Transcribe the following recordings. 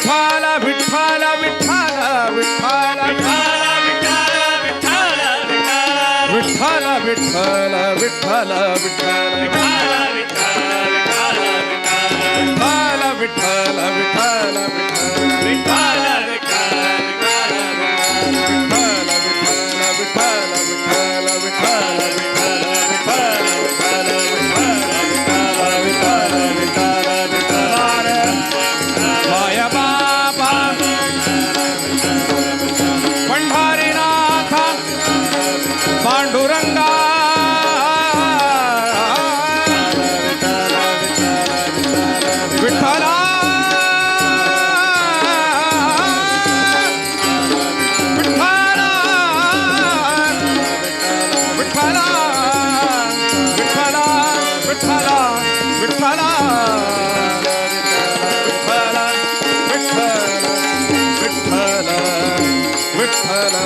विठ्ठल विठ्ठल विठ्ठल विठ्ठल विठ्ठल विठ्ठल विठ्ठल विठ्ठल विठ्ठल विठ्ठल पांडुरंगा विठ्ठला विठ्ठला विठ्ठला विठ्ठला विठ्ठला विठ्ठला विठ्ठला विठ्ठला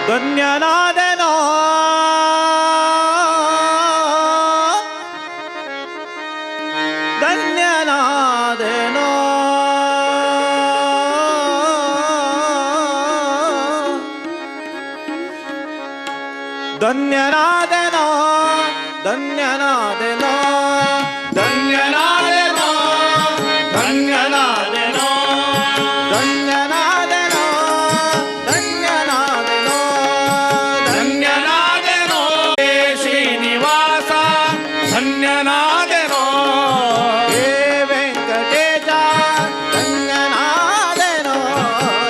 ಧನ್ಯನಾದೆನೋ ಧನ್ಯನಾದೆನೋ ಧನ್ಯನಾದೆನೋ ಧನ್ಯನಾದೆನೋ ಧನ್ಯನಾದೆನೋ ಧನ್ಯನಾದೆನೋ ಧನ್ಯನಾದೆನೋ ಧನ್ಯನಾದೆನೋ ಧನ್ಯನಾದೆನೋ ಶ್ರೀನಿವಾಸ ಧನ್ಯನಾದೆನೋ ಹೇ ವೆಂಕಟೇಶ ಧನ್ಯನಾದೆನೋ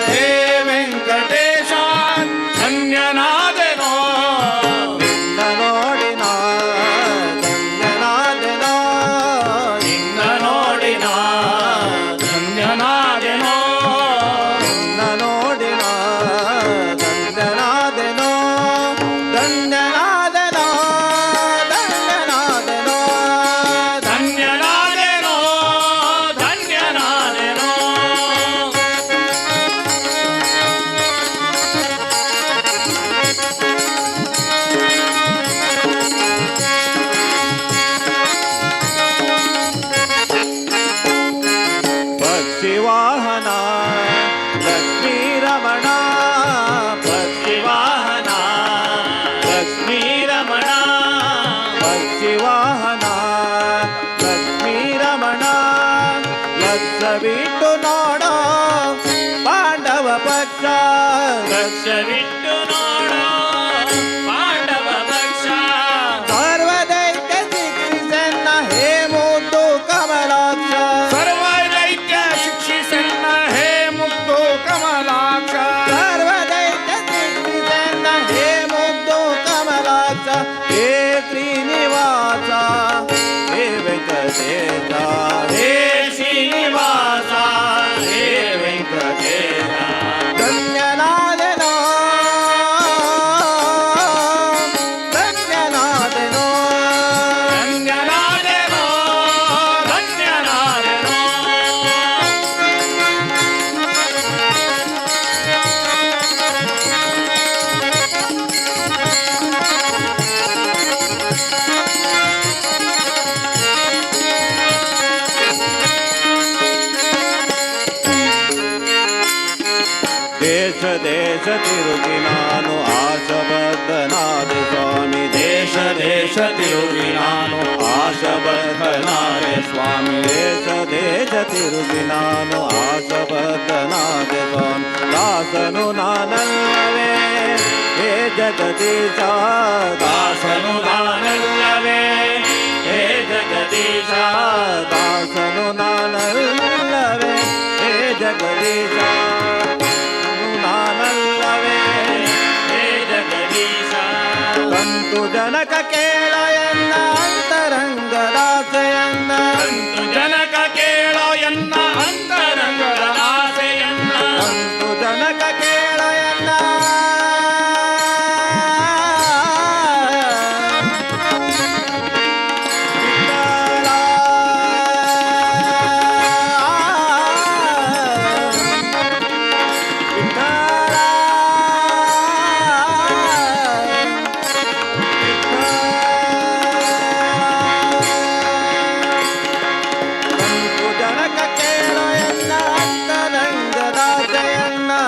ಹೇ ವೆಂಕಟೇಶ ಧನ್ಯನಾದೆನೋ ನಿನ್ನ ನೋಡಿನ ಧನ್ಯನಾದೆನೋ ನಿನ್ನ ನೋಡಿನ ಧನ್ಯನಾದೆನೋ ನಿನ್ನ ನೋಡಿನ ಧನ್ಯನಾದೆನೋ ಧನ್ಯನಾದೆನೋ ಧನ್ಯನಾದೆನೋ ಧನ್ಯನಾದೆನೋ ಧನ್ಯನಾದೆನೋ ಪಕ್ಷಿವಾಹನ ಲಕ್ಷ್ಮೀ ರಮಣ ಪಕ್ಷಿವಾಹನ ಲಕ್ಷ್ಮೀ ರಮಣ ಪಕ್ಷಿವಾಹನ ಲಕ್ಷ್ಮೀ ರಮಣ ಲಕ್ಷ ಬಿಟ್ಟು ನೋಡೋ ಪಾಂಡವ ಪಕ್ಷ ಲಕ್ಷವಿಟ್ಟು ನೋಡೋ ಪಾಂಡವ ಪಕ್ಷ ಸರ್ವದೈತ್ಯ ಶಿಕ್ಷಿಸನ್ನ ಹೇ ಮುದ್ದು ಕಮಲಾಕ್ಷ ಸರ್ವದೈತ್ಯ ಶಿಕ್ಷಿಸನ್ನ ಹೇ ಮುಕ್ತು ಕಮಲಾಕ್ಷ ಸರ್ವದೈತ್ಯ ಶಿಕ್ಷಿಸನ್ನ ಹೇ ಮುದ್ದು ಕಮಲಾಕ್ಷ ಹೇ ಶ್ರೀನಿವಾಸ ಹೇ ವೆಂಕಟೇಶ ಹೇ ಶ್ರೀನಿವಾಸ ಹೇ ವೆಂಕಟೇಶ ಧನ್ಯನಾದೆನೋ ಧನ್ಯನಾದೆನೋ ಧನ್ಯನಾದೆನೋ ಧನ್ಯನಾದೆನೋ ದೇಶ ದೇಶ ತಿರುಗಿ ನಾನು ಆಶಬದ್ಧನಾದೆ ಸ್ವಾಮಿ. ದೇಶ ದೇಶ ತಿರುಗಿ ನಾನು ಆಶಬದ್ಧನಾದೆ ಸ್ವಾಮಿ. ದೇಶ ದೇಶ ತಿರುಗಿ ನಾನು ಆಶಬದ್ಧನಾದೆ ಸ್ವಾಮಿ. ದಾಸನು ನಾನಲ್ಲವೇ ಹೇ ಜಗದೀಶ, ದಾಸನು ನಾನಲ್ಲವೇ ಹೇ ಜಗದೀಶ, ದಾಸನು ನಾನಲ್ಲವೇ ಹೇ ಜಗದೀಶ, ನಾನಲ್ಲವೇ ಹೇ ಜಗದೀಶ. ಕಂತು ಜನಕ ಕೇಳ ಎನ್ನ ಅಂತರಂಗದಾಸೆಯನ್ನ, ಕಂತು ಜನಕ ಕೇಳೋ ಎನ್ನ ಅಂತರಂಗದ ಆಸೆಯನ್ನ, ಕಂತು ಜನಕ ಕೇಳ ಎನ್ನ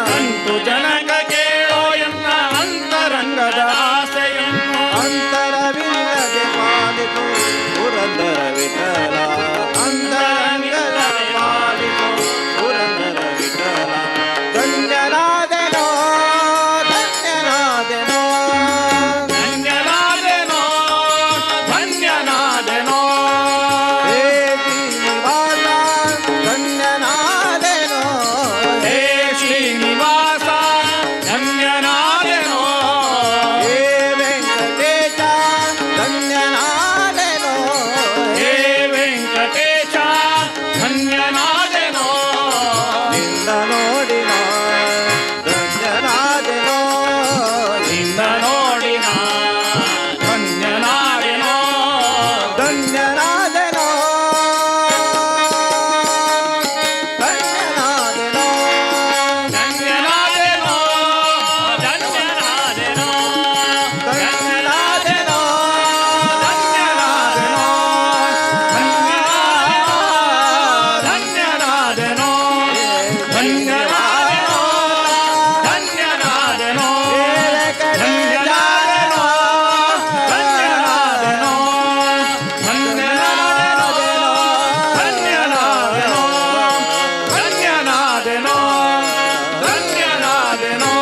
ಕಂತು ಜನಕ ಕೇಳೋ ಎನ್ನ ಅಂತರಂಗದ ಆಸೆಯನ್ನು, ಅಂತರವಿಲ್ಲದೆ ಪಾಲಿಸು ಪುರಂದರ ವಿಠಲ, ಅಂತರಂಗದ ಪಾಲಿಸು ಪುರಂದರ ವಿಠಲ. ಧನ್ಯನಾದೆನೋ ಧನ್ಯನಾದೆನೋ ಧನ್ಯನಾದೆನೋ ಧನ್ಯನಾದೆನೋ, ಹೇ ಶ್ರೀನಿವಾಸ ಧನ್ಯನಾದೆನೋ, ಹೇ ಶ್ರೀನಿವಾಸ ಧನ್ಯನಾದೆನೋ, ಹೇ ವೆಂಕಟೇಶ ಧನ್ಯನಾದೆನೋ, ಹೇ ವೆಂಕಟೇಶ ಧನ್ಯನಾದೆನೋ, ನಿನ್ನ ನೋಡಿನ ಧನ್ಯನಾದೆನೋ, ನಿನ್ನ ನೋಡಿನ ಧನ್ಯನಾದೆನೋ, ಧನ್ಯನಾದೆನೋ ಧನ್ಯನಾದೆನೋ, ಧನ್ಯನಾದೆನೋ ಧನ್ಯನಾದೆನೋ, ಧನ್ಯನಾದೆನೋ ಧನ್ಯನಾದೆನೋ, ಧನ್ಯನಾದೆನೋ ಧನ್ಯನಾದೆನೋ, ಧನ್ಯನಾದೆನೋ ಧನ್ಯನಾದೆನೋ, ಧನ್ಯನಾದೆನೋ ಧನ್ಯನಾದೆನೋ, ಧನ್ಯನಾದೆನೋ ಧನ್ಯನಾದೆನೋ.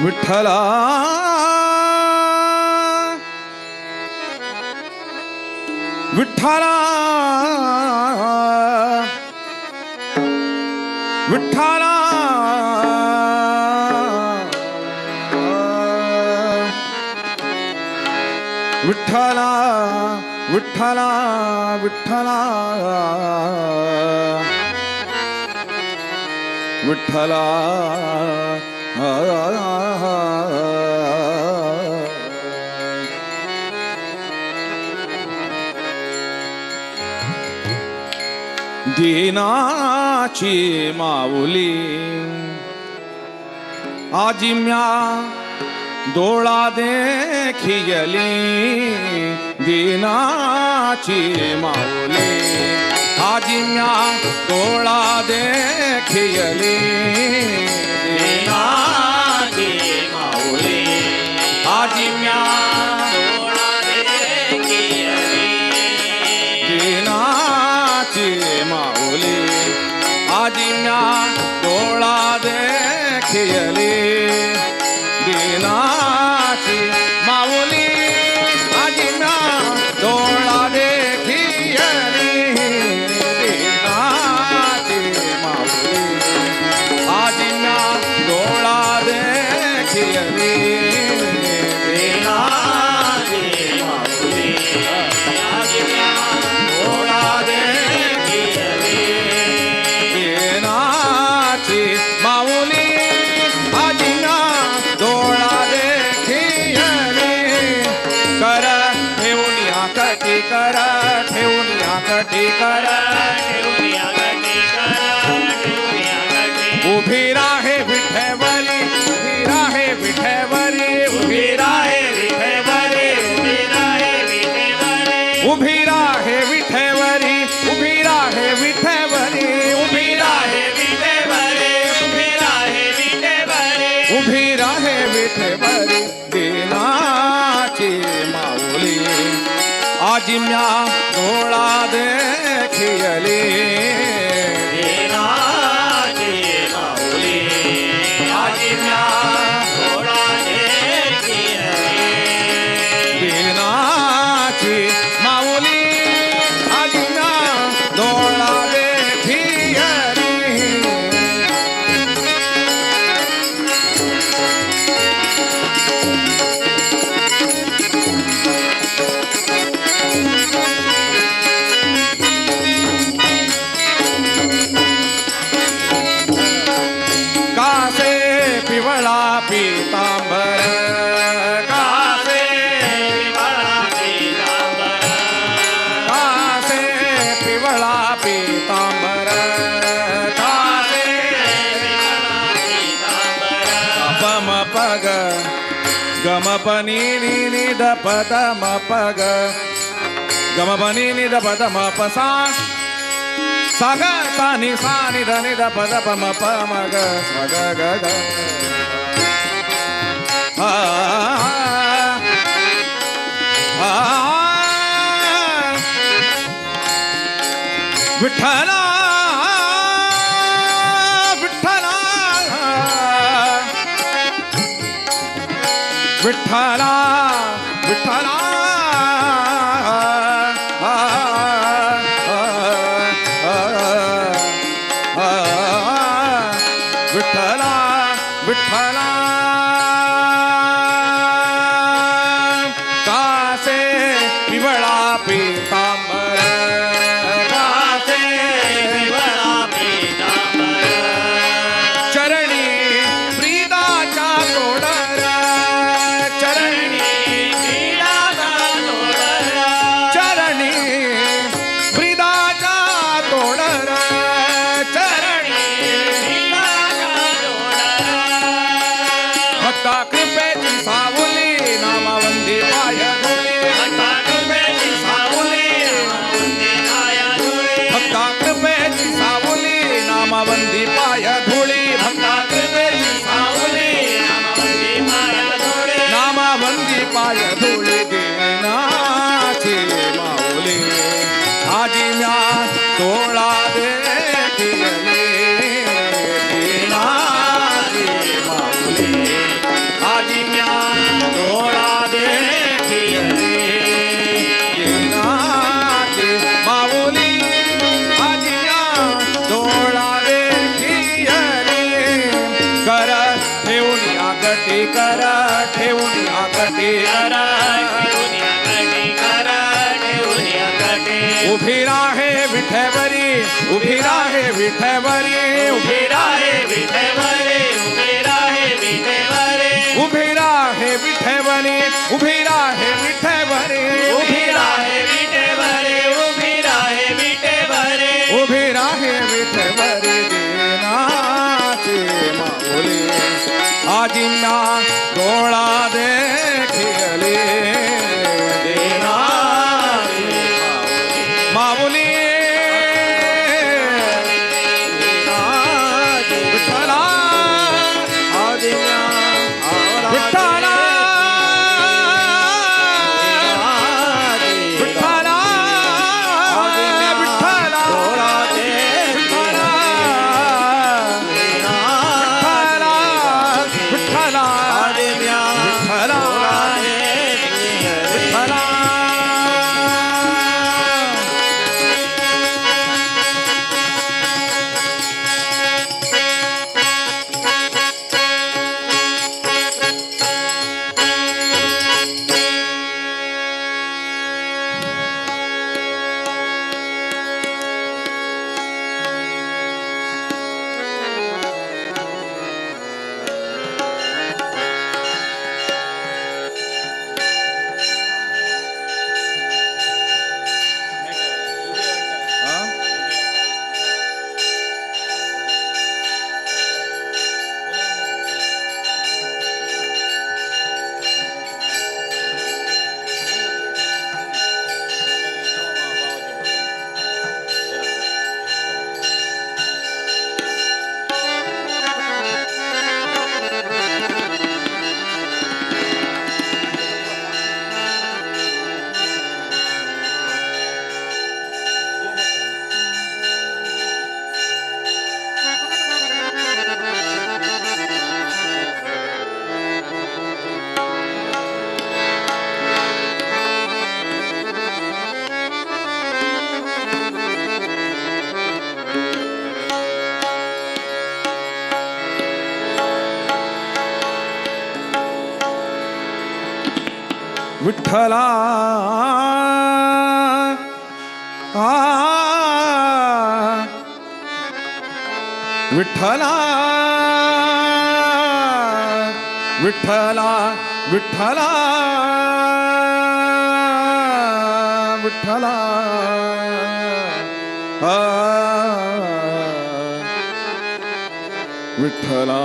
ವಿಠಲ ವಿಠಲ ವಿಠಲ ವಿಠಲ ವಿಠಲ ವಿಠಲ ವಿಠಲ दीनाची माऊली आजी म्या डोळा देखियली दीनाची माऊली आजी म्या डोळा देखियली दीनाची माऊली आजी म्या डोळा देखियली दीनाची माऊली आजी म्या डोळा देखियली दीनाची माऊली आजी म्या डोळा देखियली दीनाची माऊली आजी म्या डोळा देखियली दीनाची माऊली आजी म्या डोळा देखियली दीनाची माऊली आजी म्या डोळा देखियली कर ठेवून या कटी कर ठेवून या कटी कर ठेवूया गटी ठेवूया गटी उभी राहे विठेवरी उभी राहे विठेवरी उभी राहे विठेवरी उभी राहे विठेवरी उभी राहे विठेवरी उभी राहे विठेवरी उभी राहे विठेवरी उभी राहे विठेवरी दीनाची माऊली आजी म्या डोळा देखियली दीनाची माऊली आजी म्या डोळा देखियली दीनाची माऊली आजी म्या डोळा देखियली कासे पिवळा पीतांबर कासे विवाळा पीतांबर कासे पिवळा पीतांबर कासे विवाळा पीतांबर पम पग गम पनी नि द पदम पग गम पनी नि द पदम पसा साग सानी सानी ध नि द पद पम पम ग सग ग ग आ आ विठ्ठला विठ्ठला विठ्ठला विठ्ठला विठ्ठला विठ्ठला कासे पिवळा पीतांबर कासे विवाळा पीतांबर चरणी प्रीदाच्या तोडर चरणी चरणी प्रीदाच्या तोडर चरणी भक्ता कृपेची सावली नामावंदी पाय धुली भक्ता कृपेची सावली नामावंदी पाय धुळी भक्ता कृपेची सावली नामावंदी पाय धुळी दीनाची माऊली आजी म्या डोळा देखियली दीनाची माऊली आजी म्या डोळा देखियली दीनाची माऊली आजी म्या डोळा देखियली कर ठेवून या गटी कर ठेवून या गटी उभी राहे विठेवरी उभी राहे विठेवरी उभी राहे विठेवरी उभी राहे विठेवरी उभी राहे विठेवरी उभी राहे विठेवरी उभी राहे विठेवरी उभी राहे विठेवरी उभी राहे विठेवरी दीनाची माऊली आजी म्या डोळा देखिले दीनाची माऊली विठ्ठला विठ्ठला विठ्ठला विठ्ठला विठ्ठला विठ्ठला विठ्ठला विठ्ठला विठ्ठला विठ्ठला विठ्ठला विठ्ठला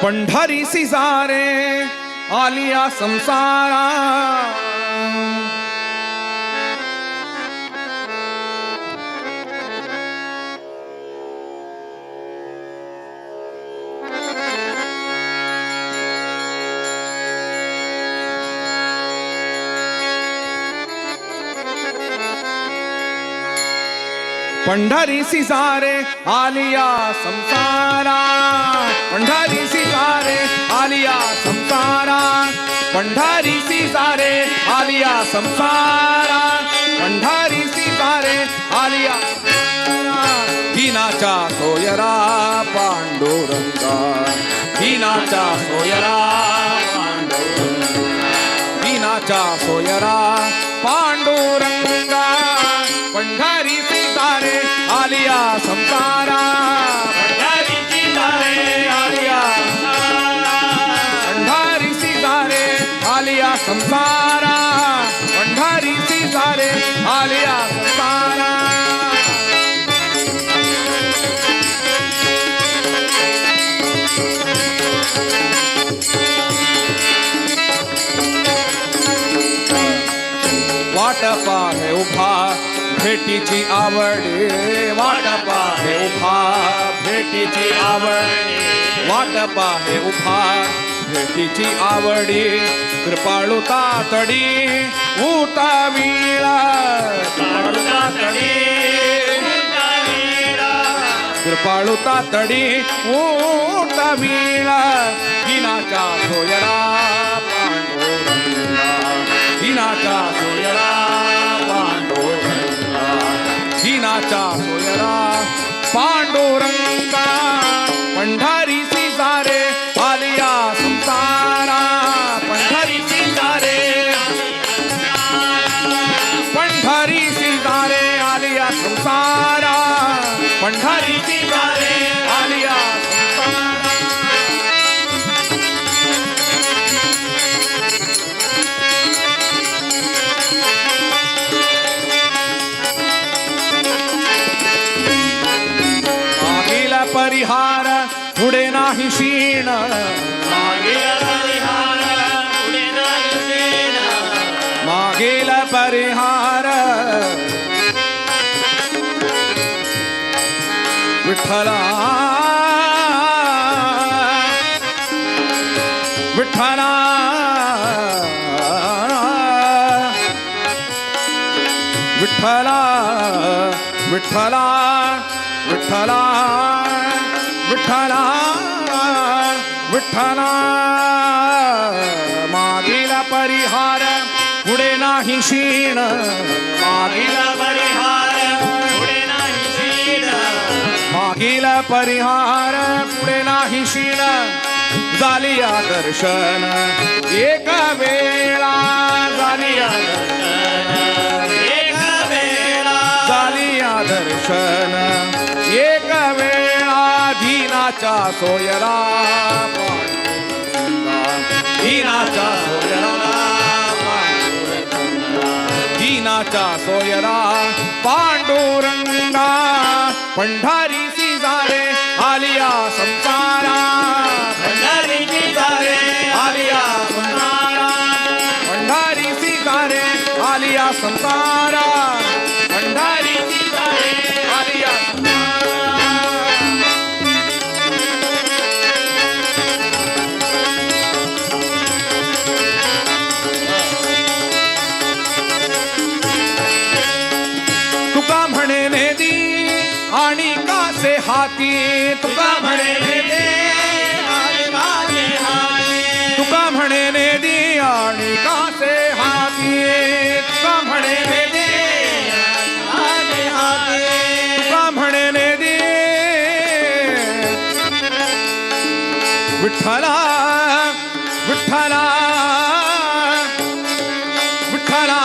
पंढरी सिजारे आलिया संसारा पंढरी सिजारे आलिया संसारा पंढरी सिजारे आलिया संसारा पंढरी सिजारे आलिया संसारा पंढरी सिजारे आलिया हिनाचा सोयरा पांडुरंगा हिनाचा सोयरा पांडुरंगा हिनाचा सोयरा पांडुरंगा पंढरी सिजारे आलिया संसारा पंढरी सिजारे आलिया पंढरी सिजारे आलिया संसारा पंढरी सिजारे आलिया संसारा वाट पाहे उभा भेटीची आवडे वाट पाहे उभा भेटीची आवडे वाट पाहे उभा भेटीची आवडी कृपाळू तातडी उतावीळा कृपाळू तातडी उतावीळा हिनाचा सोयरा पांडुरंगा हिनाचा सोयरा पांडुरंगा हिनाचा सोयरा पांडुरंगा पंढरी सिजारे आलिया संसारा पंढरी सिजारे पंढरी सिजारे आलिया संसारा पंढरी सिजारे आलिया संसारा विठ्ठला विठ्ठला विठ्ठला विठ्ठला विठ्ठला विठ्ठला विठ्ठला मागील परिहार पुढे नाही क्षीण मागील परिहार पुढे नाही क्षीण मागील परिहार पुढे नाही क्षीण झालिया दर्शन एक वेळा झालिया झालिया दर्शन एक वेळा धीनाच्या सोयरा धीनाच्या सोयरा दीनाचा सोयरा पांडुरंगा पंढारी सिजारे आलिया संसारा पंढरी सिजारे आलिया संसारा पंढारी सिजारे आलिया संसारा पंढारी सिजारे आलिया तुका म्हणे नेदी आणि कासे हाती तुका म्हणे नेदी आणि कासे हाती तुका म्हणे नेदी आणि कासे हाती तुका म्हणे नेदी आणि हाती तुका म्हणे नेदी विठ्ठला विठ्ठला विठ्ठला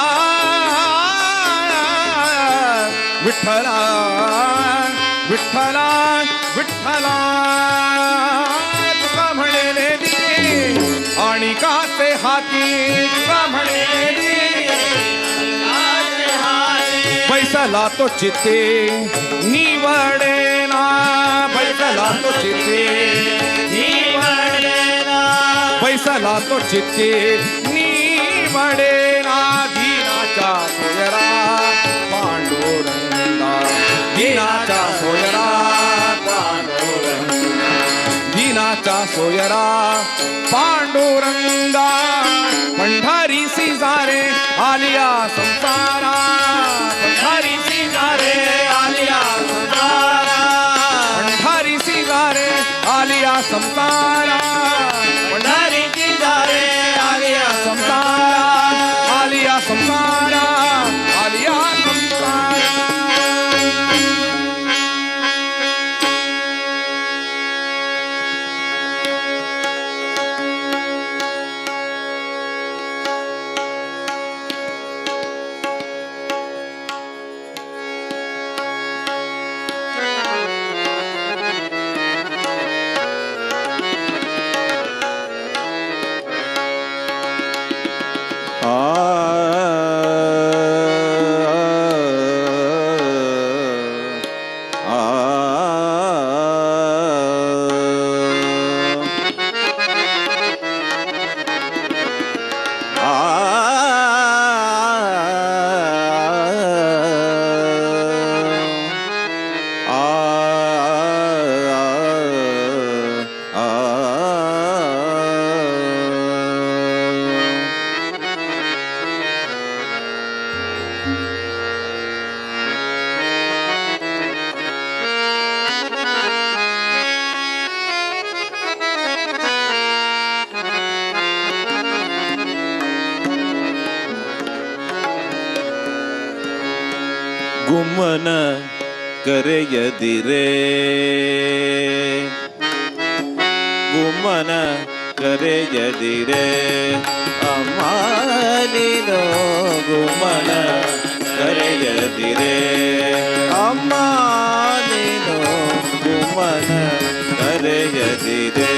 विठ्ठला विठ्ठला विठ्ठला तुका म्हणे नेदी आणि काचे हाती तुका म्हणे नेदी बैसला तो चित्ते निवडेना बैसला तो चित्ते निवडेना बैसला तो चित्ते निवडेना धीनाच्या सोयरा पांडुरंगा दीनाचा सोयरा दीनाचा सोयरा पांडुरंगा पंढारी सिजारे आलिया संसारा पंढारी सिजारे आलिया संसारा पंढारी सिजारे आलिया संसारा पंढारी सिजारे आलिया संसारा आलिया संसारा आलिया संसारा ಗುಮ್ಮನ ಕರೆಯದಿರೆ ಗುಮ್ಮನ ಕರೆಯದಿರೆ ಅಮ್ಮ ನೀನು ಗುಮ್ಮನ ಕರೆಯದಿರೆ ಅಮ್ಮ ನೀನು ಗುಮ್ಮನ ಕರೆಯದಿರೆ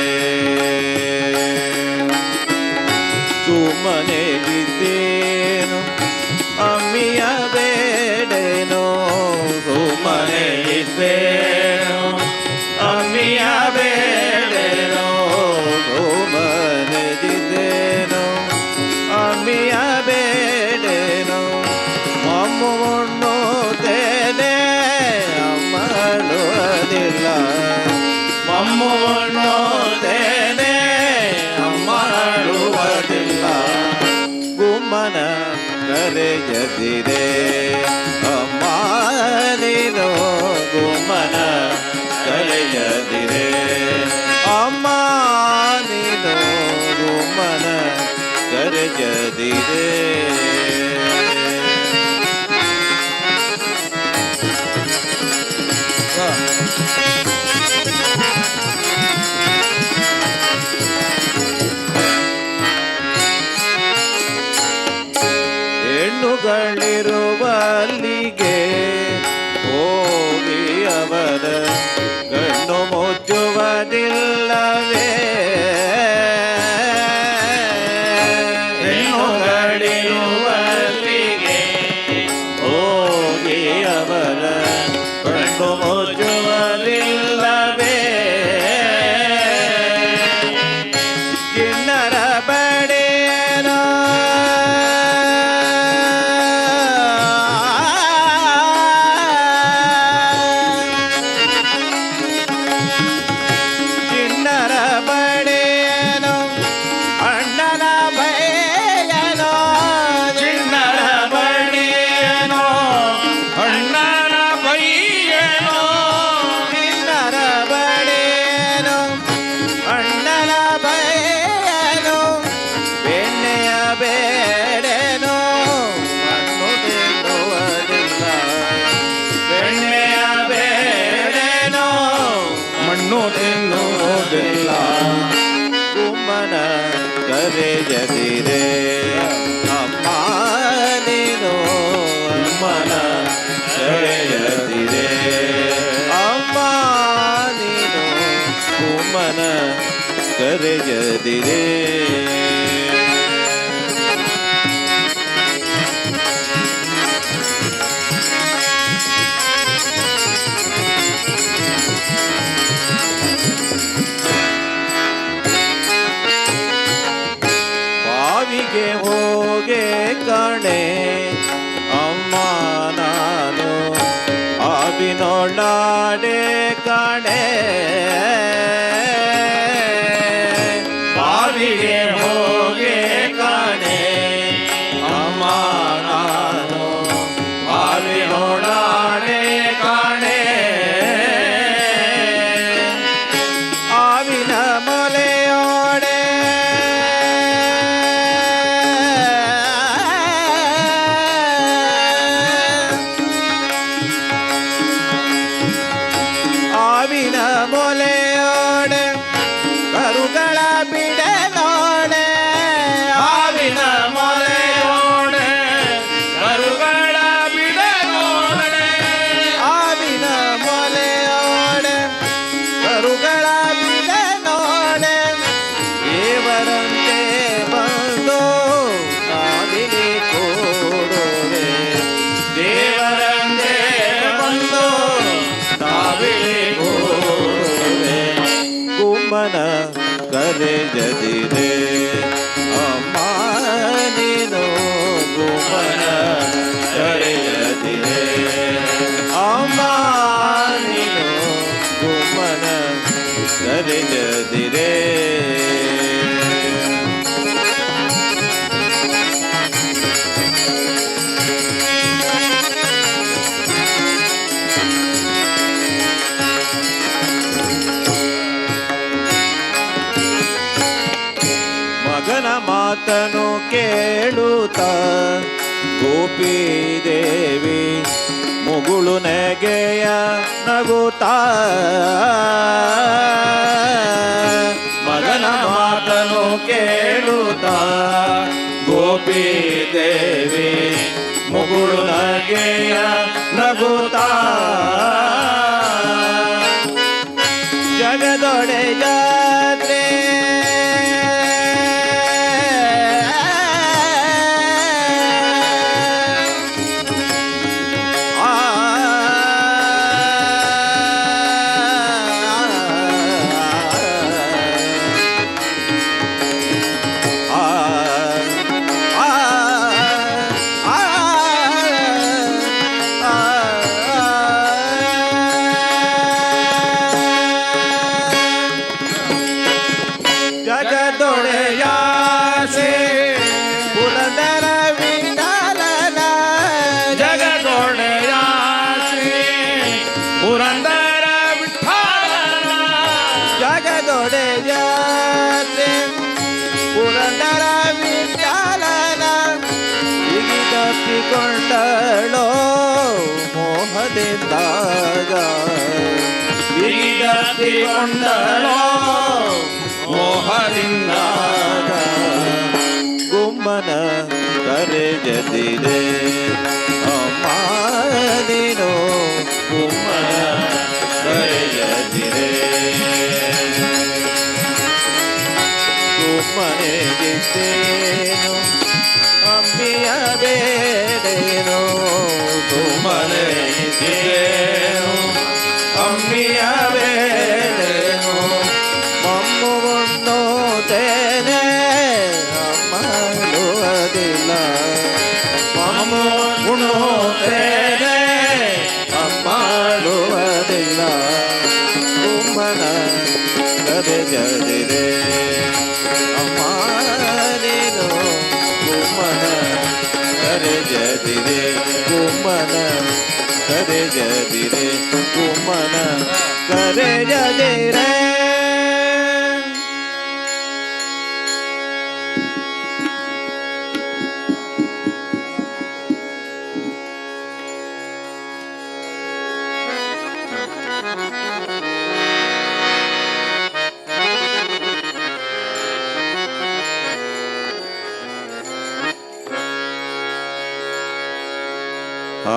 ಸುಮ್ಮನೆ ಬಿದ್ದೇನು ಅಮ್ಮಿಯ ಬೇಡೇನೋ ಸುಮ್ಮನೆ ಇದ್ದೇನು ಅಮ್ಮಿಯ ಬೇಡೇನೋ ಸುಮ್ಮನೆ ಇದ್ದೇನು ಅಮ್ಮಿಯ ಬೇಡೇನೋ ಮಮ್ಮಣ್ಣು ತೇನೆ ಅಮ್ಮಳು ಅದಿಲ್ಲ ಗುಮ್ಮನ ಕರೆಯದಿರೆ ಅಮ್ಮ ನೀನು ಗುಮ್ಮನ ಕರೆಯದಿರೆ ಅಮ್ಮ ನೀನು ಗುಮ್ಮನ ಕರೆಯದಿರೆ ಹೆಣ್ಣುಗಳಿರುವಲ್ಲಿಗೆ ಹೋಗಿ ಅವರ ಕಣ್ಣು ಮುಚ್ಚುವುದಿಲ್ಲವೇ ಹೆಣ್ಣುಗಳಿರುವಲ್ಲಿಗೆ ಹೋಗಿ ಅವರ ಕಣ್ಣು ಮುಚ್ಚುವುದಿಲ್ಲವೇ ಕಿನ್ನರ ಬಡೆಯನೋ ಕಿನ್ನರ ಬಡೆಯನೋ ಅಣ್ಣನ ಭಯನೋ ಚಿನ್ನರ ಬಡಿಯನೋ ಅಣ್ಣನ ಬೈಯನೋ ಕಿನ್ನರ ಬಡೆಯನೋ ಅಣ್ಣನ ಭಯನೋ ಬೆಣ್ಣೆಯ ಬೇಡನೋ ಮಣ್ಣು ತಿನ್ನುವುದಿಲ್ಲ ಬೆಣ್ಣೆಯ ಬೇಡನೋ ಮಣ್ಣು ತಿನ್ನುವುದಿಲ್ಲ ಗುಮ್ಮನ ಕರೆಯದಿರೆ ಅಮ್ಮ ನೀನು ಅಮ್ಮನ ಕರೆಯದಿರೆ ಅಮ್ಮ ನೀನು ಗುಮ್ಮನ ಕರೆಯದಿರೆ ಬಾವಿಗೆ ಹೋಗೆ ಕಣೆ ಅಮ್ಮ ನಾನು ಆವಿನೊಳಾಡೆ ಕಣೆ ಬಾವಿಗೆ ಹೋಗೆ ಕಾಣೆ ಅಮ್ಮ ನಾನು ಬಾವಿನೊಳಾಡೆ ಕಾಣೆ ಆವಿನ ಮೊಲೆಯೋಡೆ ಆವಿನ ಮೊಲೆಯೋಡೆ ಕರುಗಳ ಬಿಡನೋಡೆ ಹಾವಿನ ಮೊಲೆಯೋಡೆ ಕರುಗಳ ಬಿಡನೋಡೆ ಆವಿನ ಮೊಲೆಯೋಡೆ ಕರುಗಳ ಬಿಡನೋಡೆ ದೇವರಂತೆ ಬಂದು ನಾವಿಗೆ ಕೂಡುವೆ ದೇವರಂತೆ ಬಂದು ನಾವಿಗೆ ಕೂಡುವೆ ಗುಮ್ಮನ ಕರೆಯದಿರೆ ಅಮ್ಮ ನೀನು ಗುಮ್ಮನ ಕರೆಯದಿರೆ ಅಮ್ಮ ನೀನು ಗುಮ್ಮನ ಕರೆಯದಿರೆ ಮಗನ ಮಾತನು ಕೇಳುತ್ತ ಗೋಪಿದೇವಿ ಮುಗುಳು ನೆಗೆಯ ನಗುತ್ತ ಮಗನ ಮಾತನು ಕೇಳುತ್ತ ಗೋಪಿದೇವಿ ಮುಗುಳು ನಗೆಯ ನಗುತ್ತ ಜಗದೊಡೆ ಜಾತ್ರೆ ಬಿಗಿದಪ್ಪಿಕೊಂಡಳೋ ಮೋಹದಿಂದಾಗ ಬಿಗಿದಪ್ಪಿಕೊಂಡಳೋ ಮೋಹದಿಂದಾಗ ಗುಮ್ಮನ ಕರೆಜದಿದೆ ಅಮ್ಮ ನೀನು ಗುಮ್ಮನ ಕರೆಯದಿರೆ ಗುಮ್ಮನೆಗಿದ್ದೇನು ಅಮ್ಮಿಯ ಬೇಡೇನು ಮನೆಯಿದ್ದೇನು ಅಮ್ಮಿಯ ಬೇಡೇನು ಮಮ್ಮುವನ್ನು ತೇನೆ ಅಮ್ಮಳುವುದಿಲ್ಲ ಮಮ್ಮು ಉಣ್ಣುತ್ತೇನೆ ಅಮ್ಮಳುವುದಿಲ್ಲ ಗುಮ್ಮನ ಕರೆಜದಿರೆ ಅಮ್ಮ ನೀನು ಗುಮ್ಮನ ಕರೆಜದಿರೆ ಗುಮ್ಮನ ಕರೆಜದಿರೆ ಗುಮ್ಮನ ಕರೆಜದಿರೆ ಆ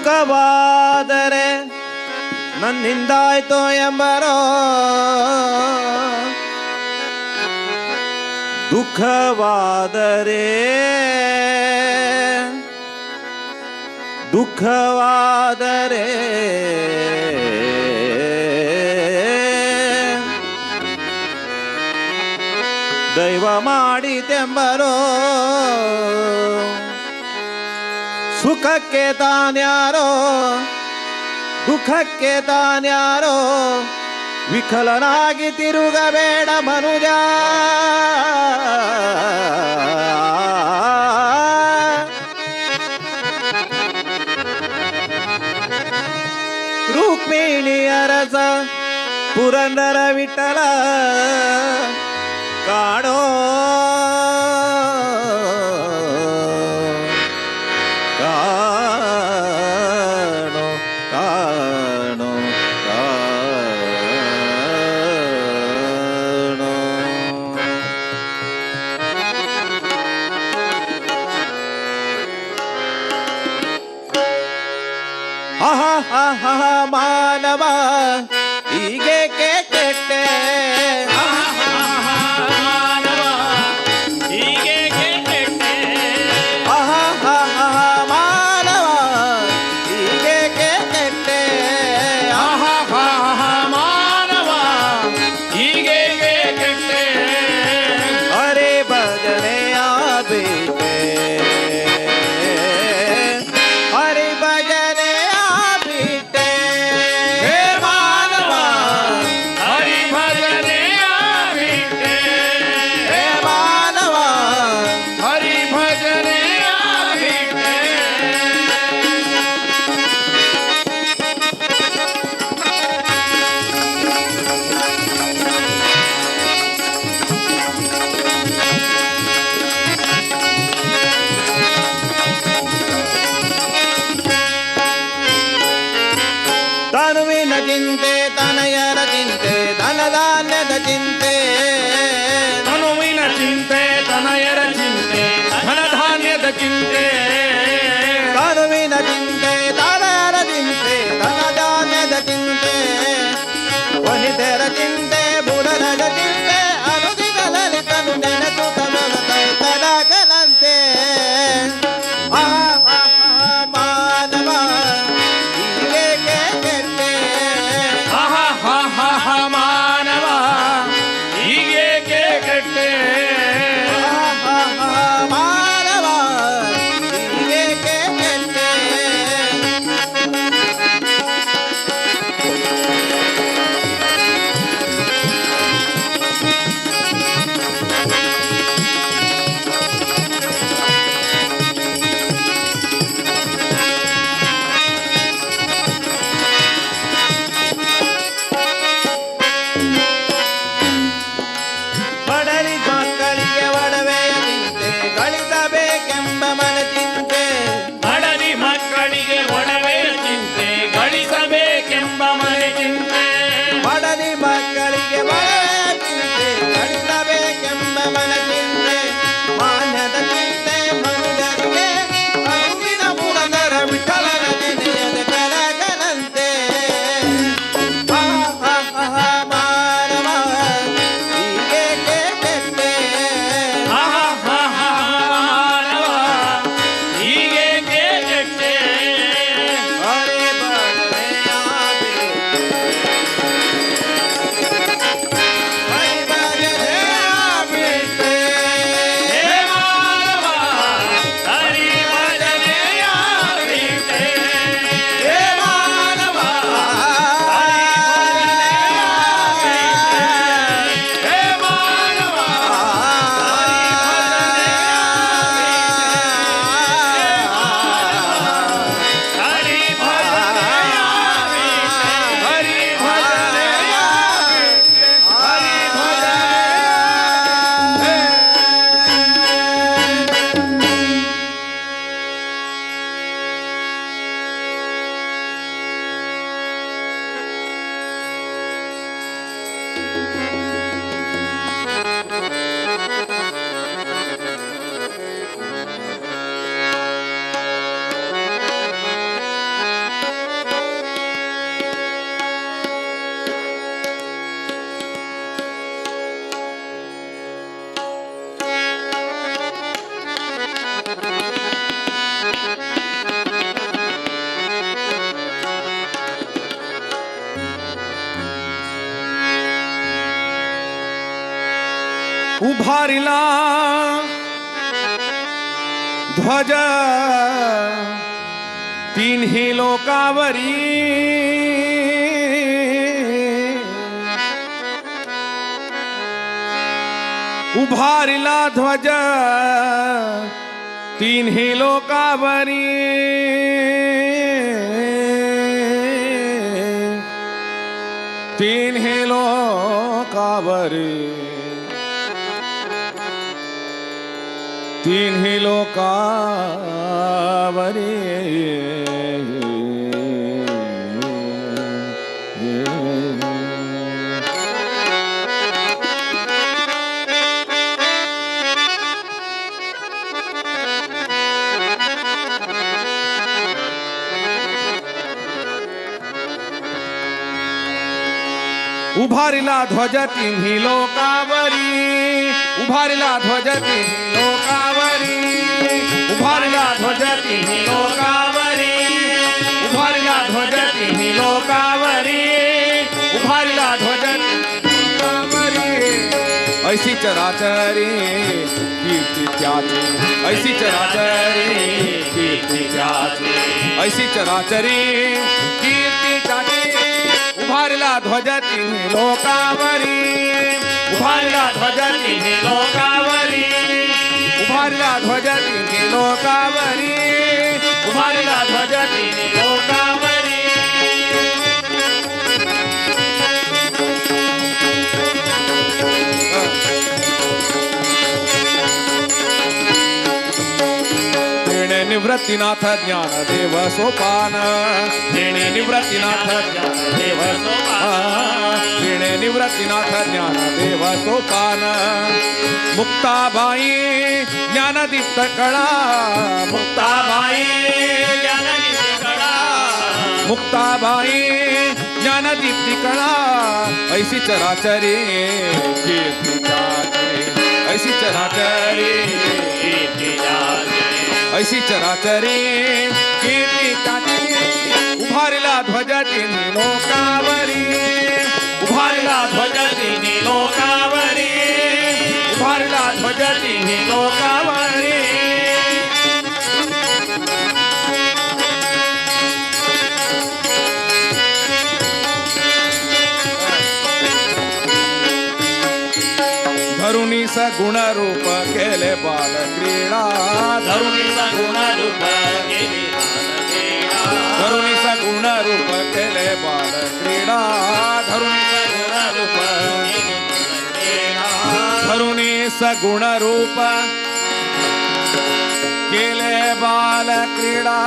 ಸುಖವಾದರೆ ನನ್ನಿಂದಾಯ್ತೋ ಎಂಬರೋ ದುಃಖವಾದರೆ ದುಃಖವಾದರೆ ದೈವ ಮಾಡಿತೆಂಬರೋ ಸುಖಕ್ಕೆ ತಾನ್ಯಾರೋ ದುಃಖಕ್ಕೆ ತಾನ್ಯಾರೋ ವಿಕಲನಾಗಿ ತಿರುಗಬೇಡ ಮನುಜ ರುಕ್ಮಿಣಿ ಅರಸ ಪುರಂದರ ವಿಠಲ ಕಾಣೋ ಕಾಣೋ ಕಾಣೋ ಕಾಣೋ ಆಹಾ ಮಾನವ ಹೀಗೇಕೆ ಕೆಟ್ಟೆ ಮಾನವ ಹೀಗೆ ಕೆಟ್ಟೆ ಆಹಾ ಮಾನವ ಹೀಗೇಕೆ ಕೆಟ್ಟೆ ಮಾನವ ಹೀಗೆ ಕೆಟ್ಟೆ ಹರಿ ಭಜನೆಯ ಬಿಟ್ಟೆ ಹರಿ ಭಜನೆಯ ಬಿಟ್ಟೆ ಹೇ ಮಾನವ ಹರಿ ಭಜನೆಯ ಬಿಟ್ಟೆ ಹೇ ಮಾನವ ಹರಿ ಭಜನೆಯ ಬಿಟ್ಟೆ ತನುವಿನ ಚಿಂತೆ ತನಯರ ಚಿಂತೆ ಧನಧಾನ್ಯದ ಚಿಂತೆ ತನುವಿನ ಚಿಂತೆ ತನಯರ ಚಿಂತೆ ಧನಧಾನ್ಯದ ಚಿಂತೆ ತನುವಿನ ಚಿಂತೆ ತನಯರ ಚಿಂತೆ ಧನಧಾನ್ಯದ ಚಿಂತೆ ವನಿತೆರ ಚಿಂತೆ ಬುಡನದ ಚಿಂತೆ ಅನುದಿನದಲ್ಲಿ ತನು ನೆನಪು ತನಕನಂತೆ ಮಾನವ ಹೀಗೇಕೆ ಕೆಟ್ಟೆ ಮಾನವ ಹೀಗೆ उभारिला ध्वज तिन्ही लोकावरी उभारिला ध्वज तिन्ही लोकावरी तिन्ही लोकावरी तिन्ही लोकावरी उभारिला ध्वज तिन्ही लोकावरी उभारिला ध्वज तिन्ही लोकावरी उभारिला ध्वज तिन्ही लोकावरी उभारिला ध्वज तिन्ही लोकावरी उभारिला ध्वज लोकावरी ऐसी चराचरी कीर्ती त्याची ऐसी चराचरी कीर्ती त्याची ऐसी चराचरी कीर्ती त्याची उभारला ध्वज तिन्ही लोकावरी उभारला ध्वज तिन्ही लोकावरी उभारला ध्वज तिन्ही लोकावरी उभारला ध्वज तिन्ही लोकावरी निवृत्तीनाथ ज्ञानदेव सोपान निवृत्तीनाथ ज्ञानदेव सोपान निवृत्तीनाथ ज्ञानदेव सोपान मुक्ताबाई ज्ञानदीप्त कळा मुक्ताबाई ज्ञानदीप्त कळा मुक्ताबाई ज्ञानदीप्ती कळा ऐसी चराचरी कीर्ती ऐसी चराचरी कीर्ती ऐसी चराचरी कीर्ती त्याची उभारला ध्वज तिन्ही लोकावरी उभारला ध्वज तिन्ही लोकावरी उभारला ध्वज तिन्ही लोकावरी धरुणी सगुण रूप केले बाल क्रीडा धरुणी सगुण रूप केले धरुणी सगुण रूप केले बाल क्रीडा धरुणी सगुण रूप धरुणी सगुण रूप केले बाल क्रीडा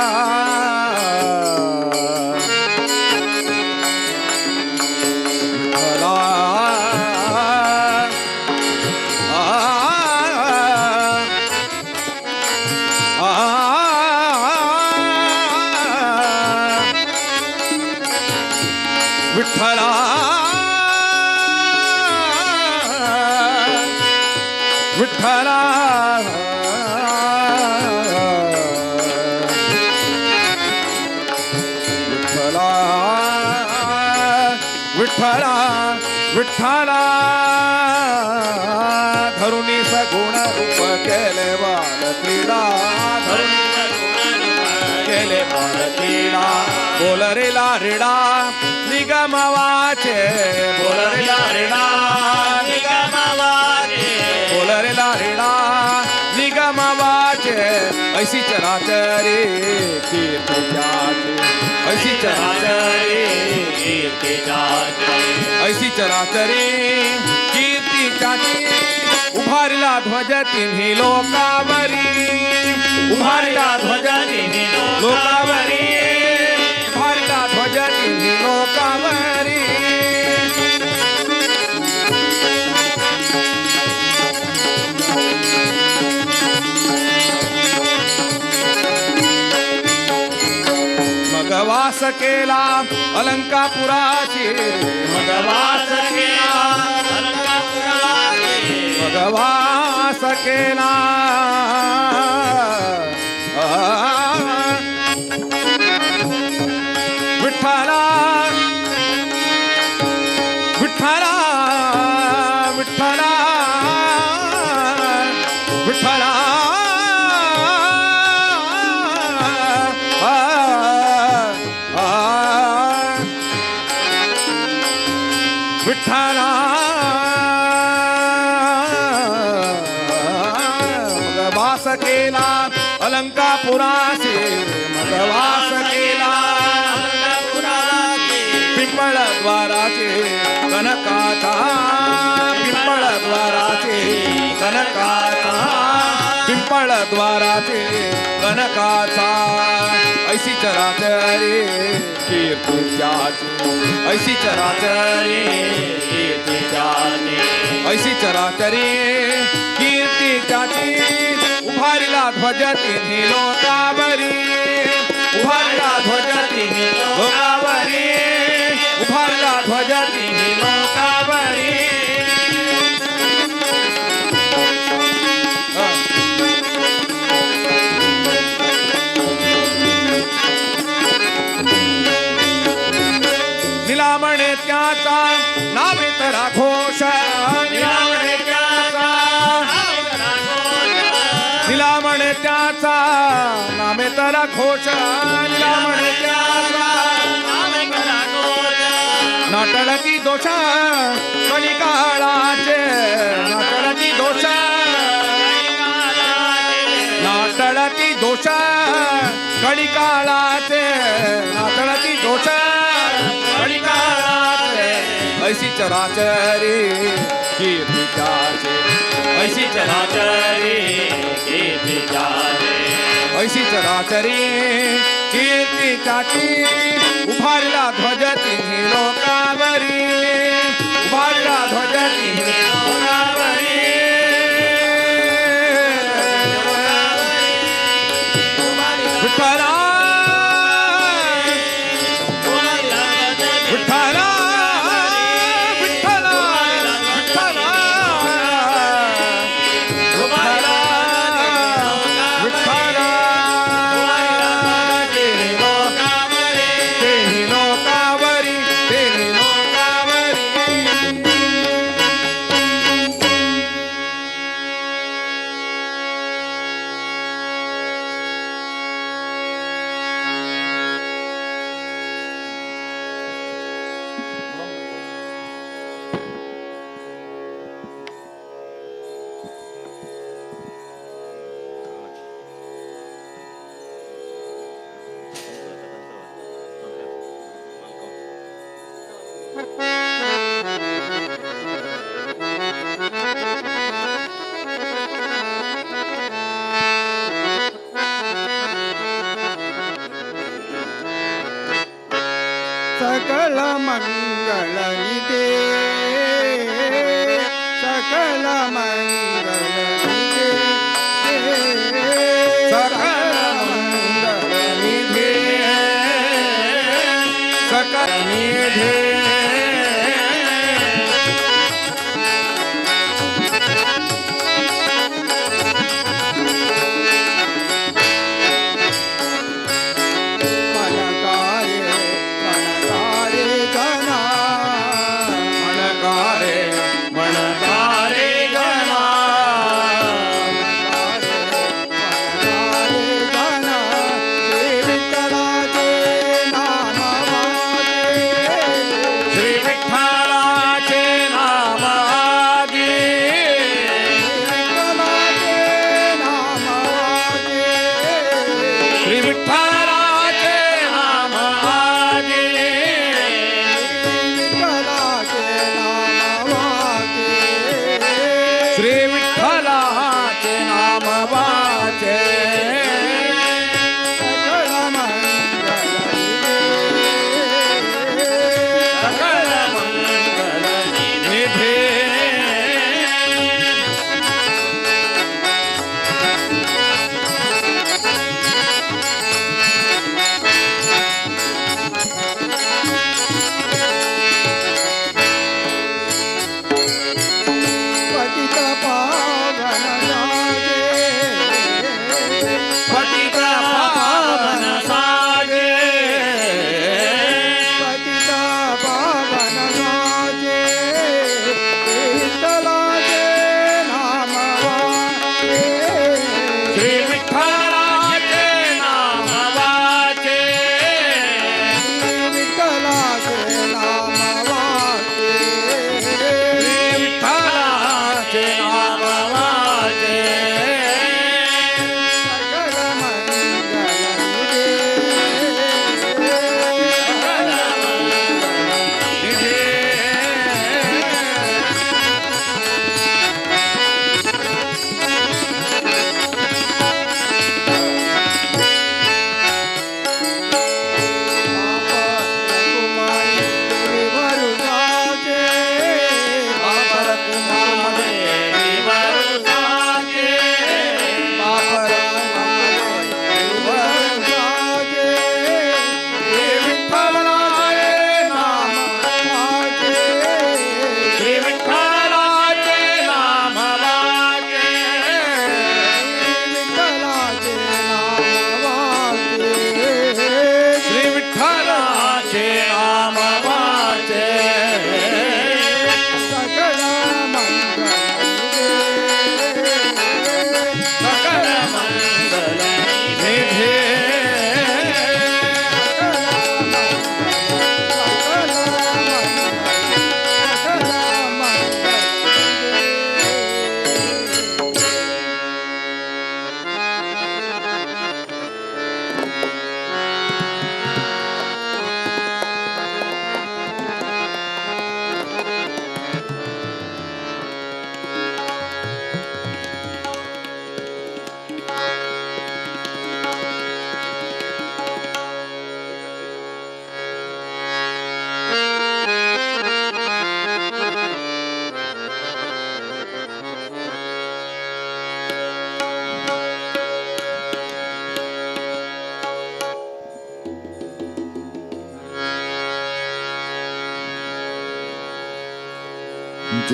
विठ्ठला विठ्ठला विठ्ठला विठ्ठला विठ्ठला धरुणी सगुण रूप केले बाल क्रीडा धरुणी केले बाल क्रीडा बोल रे लारिडा निगमवाचे बोल रे लारिडा निगमवाचे बोल रे लारिडा निगमवाचे ऐसी चराचरी कीर्ती त्याची ऐसी चराचरी कीर्ती त्याची ऐसी चराचरी कीर्ती त्याची उभारला ध्वज तिन्ही लोकावरी उभारला ध्वज तिन्ही लोकावरी उभारला ध्वज तिन्ही लोकावरी मगवास केला अलंकापुराची मगवास केला अलंकापुराची मगवास केला विठ्ठला विठ्ठला विठ्ठला विठ्ठला विठ्ठला मग वास केला अलंकापुराचे मग वास केला पिंपळ द्वाराचे कनकाचा पिंपळ द्वाराचे कनकाचा पिंपळ द्वाराचे कनकाचा ऐसी चराचरे कीर्ती त्याची ऐसी चराचरे कीर्ती त्याची ऐसी चराचरे कीर्ती त्याची उभारिला ध्वज तिन्ही लोकावरी उभारिला ध्वज तिन्ही लोकावरी उभारला ध्वज तिन्ही लोकावरी निलामणे त्याचा नावे तरा घोष निलामणे त्याचा निलामणे त्याचा नामे तरा घोष निलामणे त्याचा नाटळती दोष कलिकाळाचे नाटळती दोष नाटळती दोष कलिकाळाचे नाटळती दोष कलिकाळाचे ऐसी चराचरे कीर्ती त्याचे ऐसी चराचरे कीर्ती त्याचे ऐसी चराचरे कीर्ती त्याची उभारला ध्वज तिन्ही लोकावरी उभारला ध्वज तिन्ही लोकावरी विठ्ठला विठ्ठला विठ्ठला विठ्ठला विठ्ठला तेरी लोकावरी तेरी लोकावरी तेरी लोकावरी सकल मंगल निधे सकल मंगल निधे सकल मंगल निधे सकल निधे मनकारे मनकारे जना मनकारे गणा श्री विठ्ठलाचे नाम आगे श्री विठ्ठलाचे नाम आगे विठ्ठलाचे नाम आगे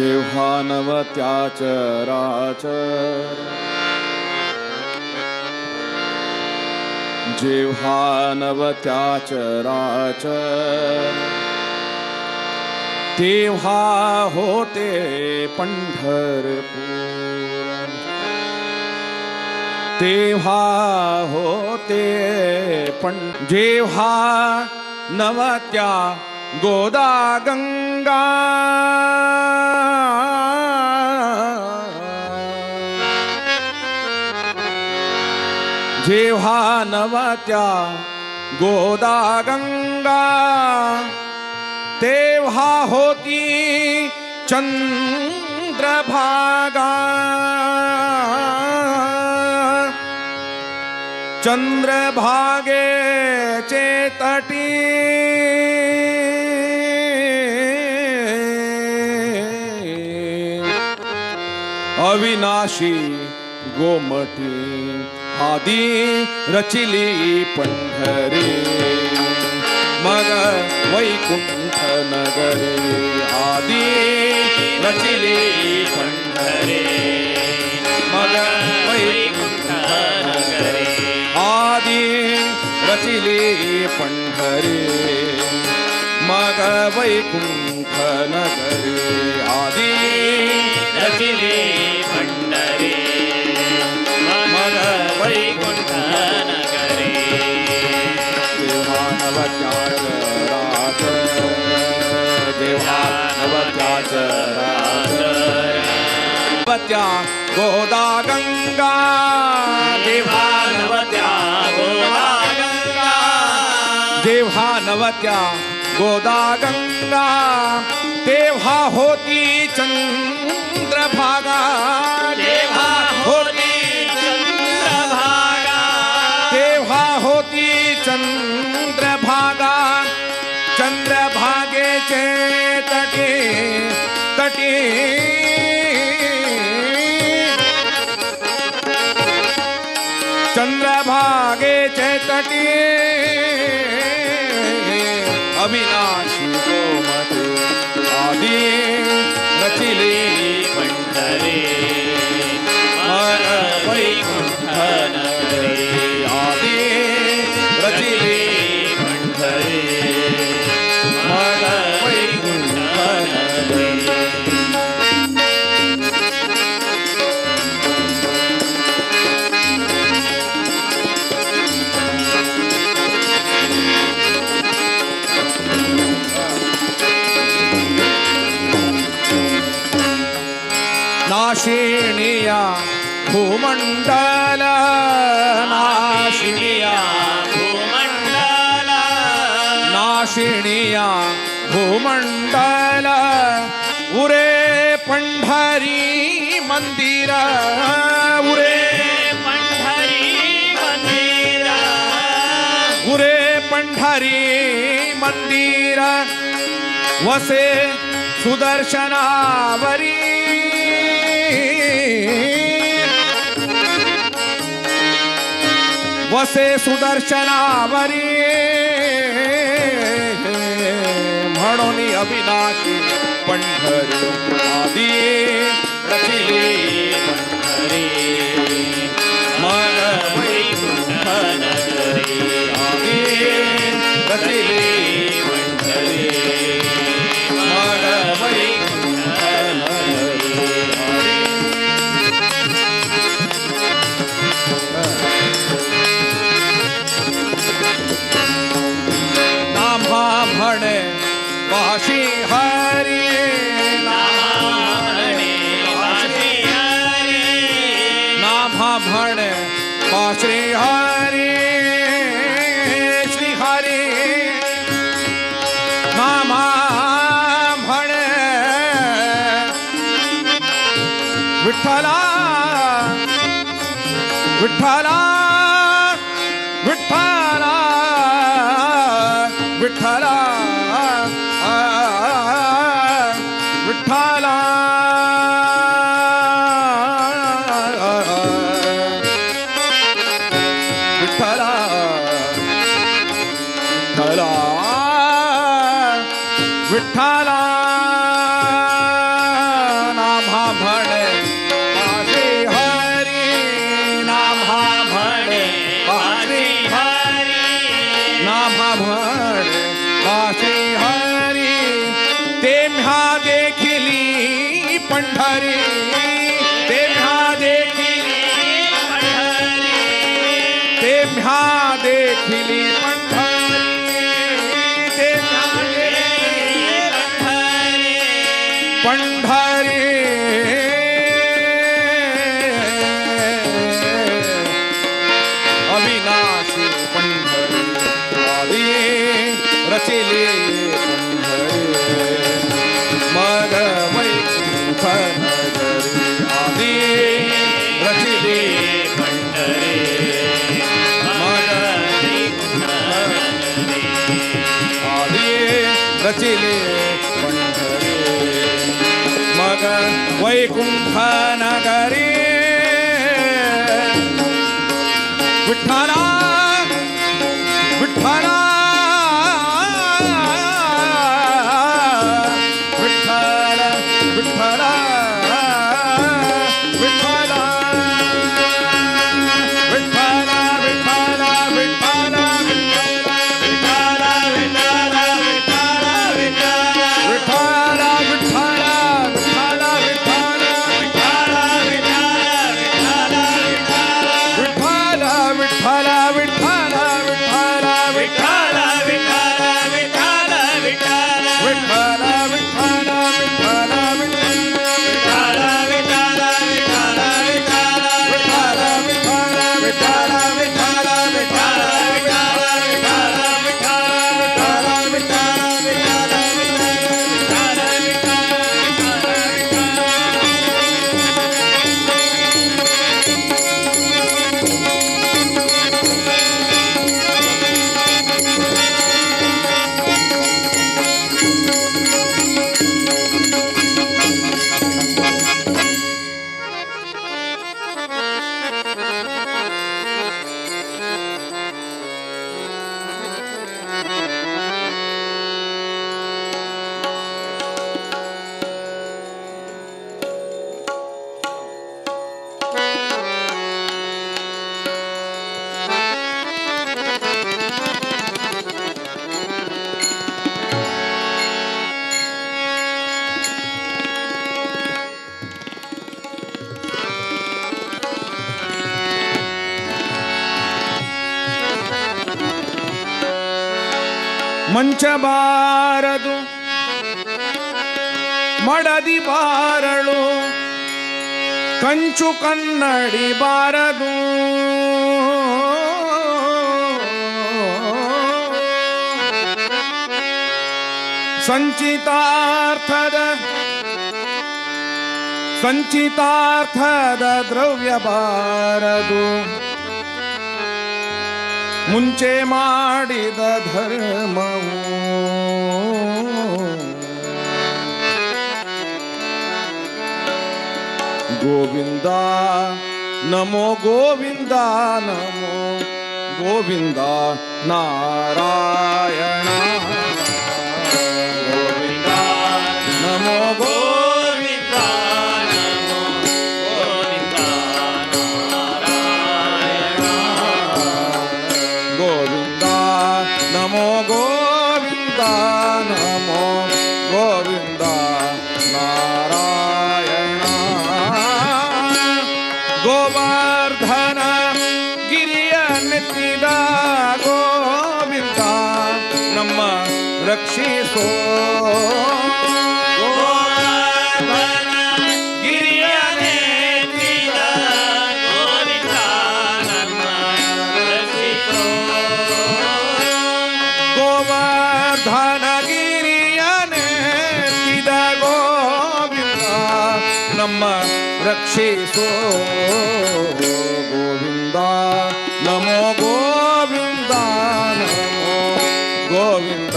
जेव्हा नवत्या चराचर जेव्हा नवत्या चराचर तेव्हा होते पंढरपूर तेव्हा होते जेव्हा नवत्या गोदा गंगा जेव्हा नवत्या गोदा गंगा तेव्हा होती चंद्रभागा चंद्रभागेचे तटी अविनाशी गोमटी आदी रचिली पंढरी मग वैकुंठ नगरी आदी रचिली पंढरी मग वैकुंठ नगरी आदी रचिली पंढरी मग वैकुंठ नगरी आदी रचिली पंढरी मग वैकुंठ नगरी देवा नवत्या नवत्या गोदा गंगा देवा नवत्या गोदा गंगा जेव्हा नवत्या गोदा गंगा तेव्हा होती चंद्रभागा देवा होती चंद्रभागा तेव्हा होती चंद्रभागा चंद्रभागेचे तटी तटी चंद्रभागेचे तटी अविनाशी गोमती आदी रचिली पंढरी मग वैकुंठ नगरी आदी रचिली पंढरी मग वैकुंठ नगरी नाशिनिया भूमंडल नाशिनिया भूमंडल नाशिनिया भूमंडल उरे पंढरी मंदिर उरे पंढरी मंदिर उरे पंढरी मंदिर वसे सुदर्शनावरी वसे सुदर्शनावरी म्हणून अविनाशी पंढरी आदी रचिली पंढरी मग वैकुंठ नगरी आदी रचिली पंढरी मग वैकुंठ नगरी नामा म्हणे वाशी हरी नामा म्हणे वाशी हरी श्री हरी नामा म्हणे विठ्ठला विठ्ठला विठ्ठला विठ्ठला विठ्ठला विठ्ठला विठ्ठला विठ्ठला तेम्हा देखिली पंढरी तेम्हा देखिली पंढरी तेम्हा देखिली पंढरी अविनाशी पंढरी आदि रचिले पंढरी मग वैकुंठ नगरी आदि रचिले पंढरी मग आदि रचिले पंढरी मग वैकुंठ नगरी विठ्ठला विठ्ठला विठ्ठला विठ्ठला विठ्ठला विठ्ठला विठ्ठला विठ्ठला विठ्ठला विठ्ठला विठ्ठला ಮಂಚ ಬಾರದು ಮಡದಿ ಬಾರಳು ಕಂಚು ಕನ್ನಡಿ ಬಾರದು ಸಂಚಿತಾರ್ಥದ ದ್ರವ್ಯ ಬಾರದು ಮುಂಚೆ ಮಾಡಿದ ಧರ್ಮವು ಗೋವಿಂದ ನಮೋ ಗೋವಿಂದ ನಮೋ ಗೋವಿಂದ ನಾರಾಯಣ ಗೋವಿಂದ ನಮೋ ಗೋವಿಂದ ನಮೋ ಗೋವಿಂದ ನಾರಾಯಣ ಗೋವಿಂದ ನಮೋ ಗೋವಿಂದ ನಮೋ ಗೋವಿಂದ ನಾರಾಯಣ ಗೋವರ್ಧನ ಗಿರಿಯ ನೆತ್ತಿದ ಗೋವಿಂದ ನಮ್ಮ ರಕ್ಷಿಸೋ ಗೋವರ್ಧನ ಗಿರಿಯ ನೆತ್ತಿದ ಗೋವಿಂದ ನಮ್ಮ ರಕ್ಷಿಸೋ ಗೋವರ್ಧನ ಗಿರಿಯ ನೆತ್ತಿದ ಗೋವಿಂದ ನಮ್ಮ ರಕ್ಷಿಸೋ ಗೋವಿಂದ ನಮೋ ಗೋವಿಂದ ನಮೋ ಗೋವಿಂದ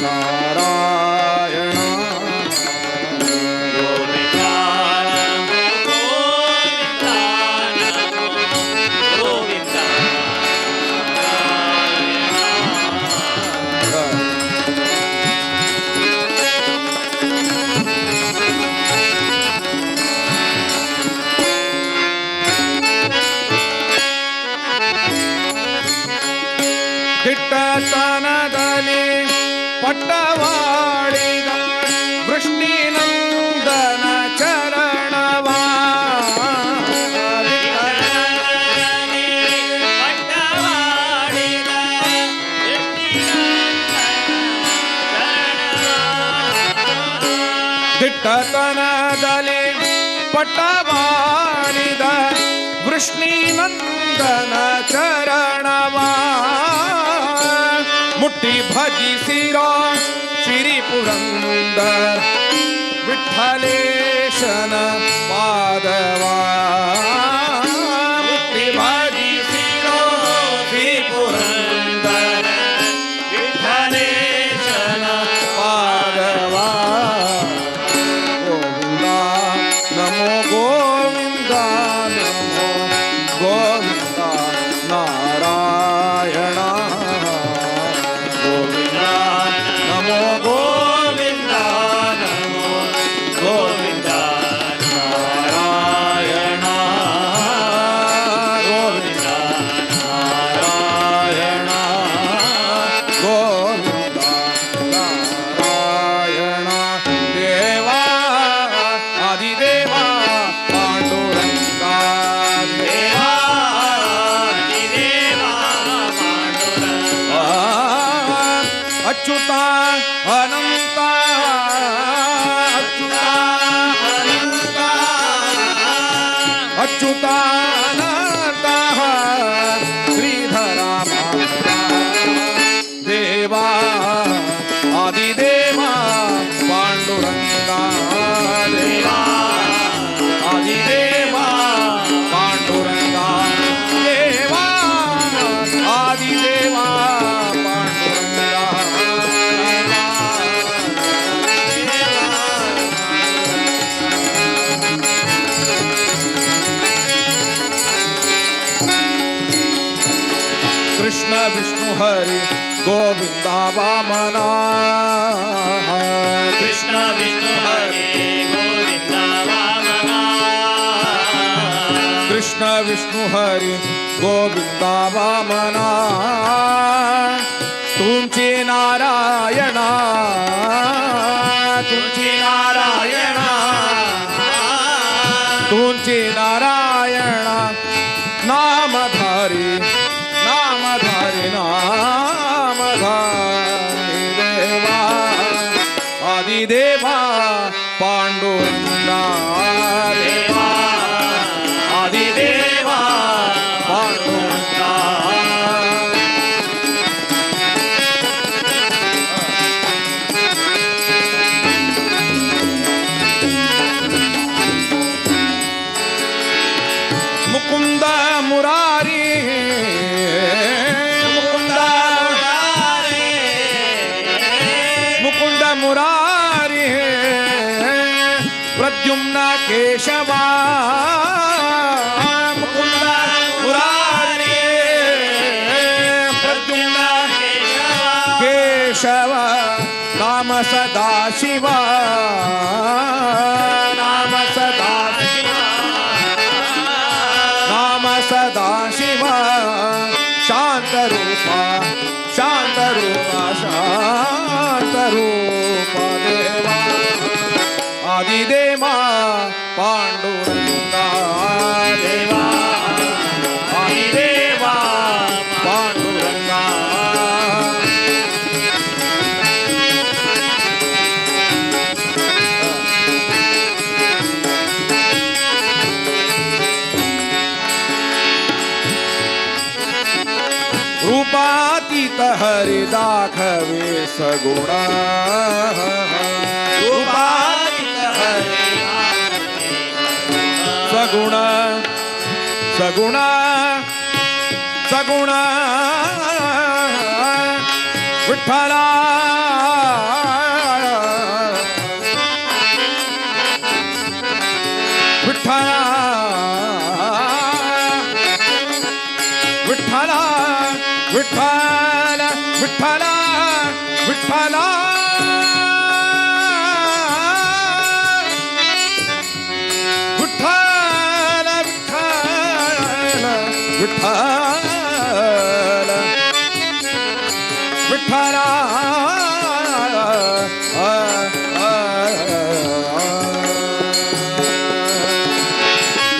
ನಾರಾಯಣ ಗೋವಿಂದ ನಮೋ ಗೋವಿಂದ ನಮೋ ಗೋವಿಂದ ದಿಟ್ಟತನದಲ್ಲಿ ಪಟ್ಟವಾಡಿದ ವೃಷ್ಣಿನಂದನ ಚರಣ ಪಟ್ಟವಾಣಿದ ವೃಷ್ಣಿನಂದನ ಚರಣವಾ ಮುಟ್ಟಿ ಭಜಿಸಿರೋ ಶ್ರೀ ಪುರಂದರ ವಿಠಲೇಶನ ಪಾದವಾ ಮುಟ್ಟಿ ಭಜಿಸಿರೋ ಶ್ರೀ ಪುರಂದರ ವಿಠಲೇಶನ ಪಾದವಾ ಗೋವಿಂದ ನಮೋ ಗೋವಿಂದ ನಮೋ ಗೋವಿಂದ ನಾರಾಯಣ ಗೋವಿಂದ ನಮೋ ಗೋವಿಂದ ನಮೋ ಗೋವಿಂದ ನಾರಾಯಣ ಗೋವಿಂದ ನಾರಾಯಣ ಗೋವಿಂದ ನಾರಾಯಣ ದೇವಾ ಆದಿದೇವ ಪಾಂಡುರಂಗ ದೇವಾ ದೇವಾ ಪಾಂಡುರಂಗ ಅಚ್ಯುತ ಅನಂತ ಅಚ್ಯುತ ಅನಂತ ಅಚ್ಯುತ ಅನಂತ ಶ್ರೀಧರ ದೇವಾ ಆದಿದೇವ ಪಾಂಡುರಂಗ ದೇವಾ ಆದಿದೇವ ಪಾಂಡುರಂಗ ದೇವಾ ಆದಿದೇವ ಪಾಂಡುರಂಗ ಕೃಷ್ಣ ವಿಷ್ಣು ಹರಿ ಗೋವಿಂದ ವಾಮನ ಕೃಷ್ಣ ವಿಷ್ಣು ಹರಿ ಗೋವಿಂದ ವಾಮನ ಕೃಷ್ಣ ವಿಷ್ಣು ಹರಿ ಗೋವಿಂದ ವಾಮನ ತುಮಚಿ ನಾರಾಯಣ ತುಮಚಿ ನಾರಾಯಣ ತುಮಚಿ ನಾರಾಯಣ ನಾಮಧಾರಿ ನಾಮಧಾರಿ ನಾಮಧಾರಿ ದೇವಾ ಆದಿದೇವ ಪಾಂಡುರಂಗ ದೇವಾ ಆದಿದೇವ ಪಾಂಡುರಂಗ ಮುಕುಂದ ಮುರಾರಿ ಮುಕುಂದ ಮುಕುಂದ ಮುರಾರಿ ಪ್ರದ್ಯುಮ್ನ ಕೇಶವ ಮುಕುಂದ ಮುರಾರಿ ಪ್ರದ್ಯುಮ್ನ ಕೇಶವ ನಾಮ ಸದಾ ಶಿವ ನಾಮ ಸದಾ ನಾಮ ಸದಾ ಶಿವ ಶಾಂತರೂಪ ಶಾಂತರೂಪ ಶಾಂತರೂಪ ದೇವ ಆದಿದೇವ ಪಾಂಡುರಂಗ ದೇವ ಆದಿದೇವ ಪಾಂಡುರಂಗ रूपातीत हरि दाखवे सगुण रूपातीत हरि सगुण सगुण सगुण विठ्ठला विठ्ठला विठ्ठला विठ्ठल विठ्ठल विठ्ठल विठ्ठल विठ्ठल विठ्ठल विठ्ठल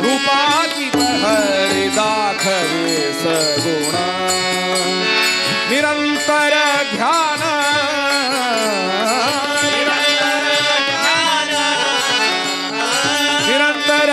रूपातीत हरि दाखवे सगुण निरंतर ध्यान निरंतर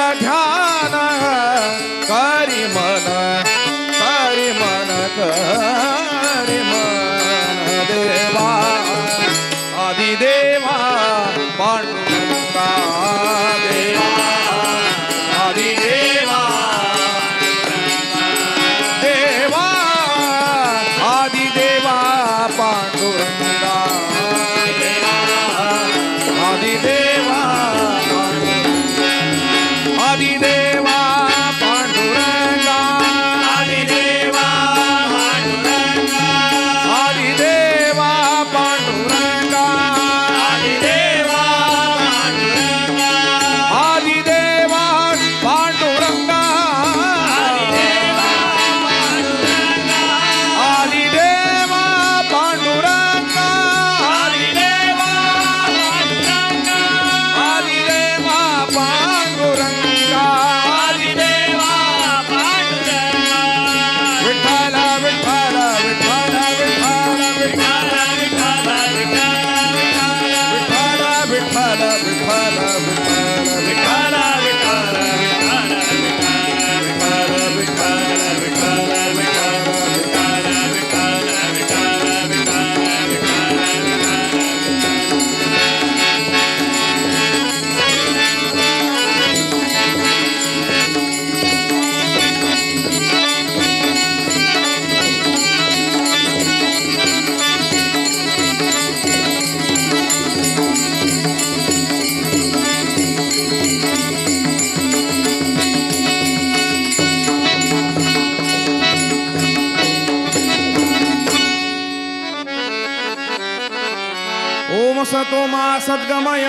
सतो मा सद्गमय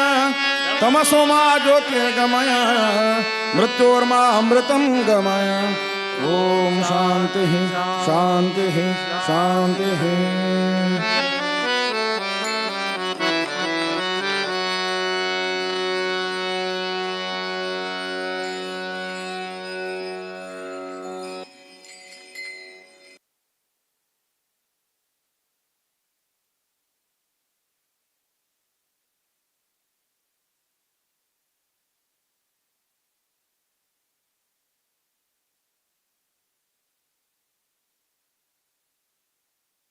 तमसो मा ज्योतिर्गमय मृत्योर्मा अमृतं गमय ओम शांति शांति शांति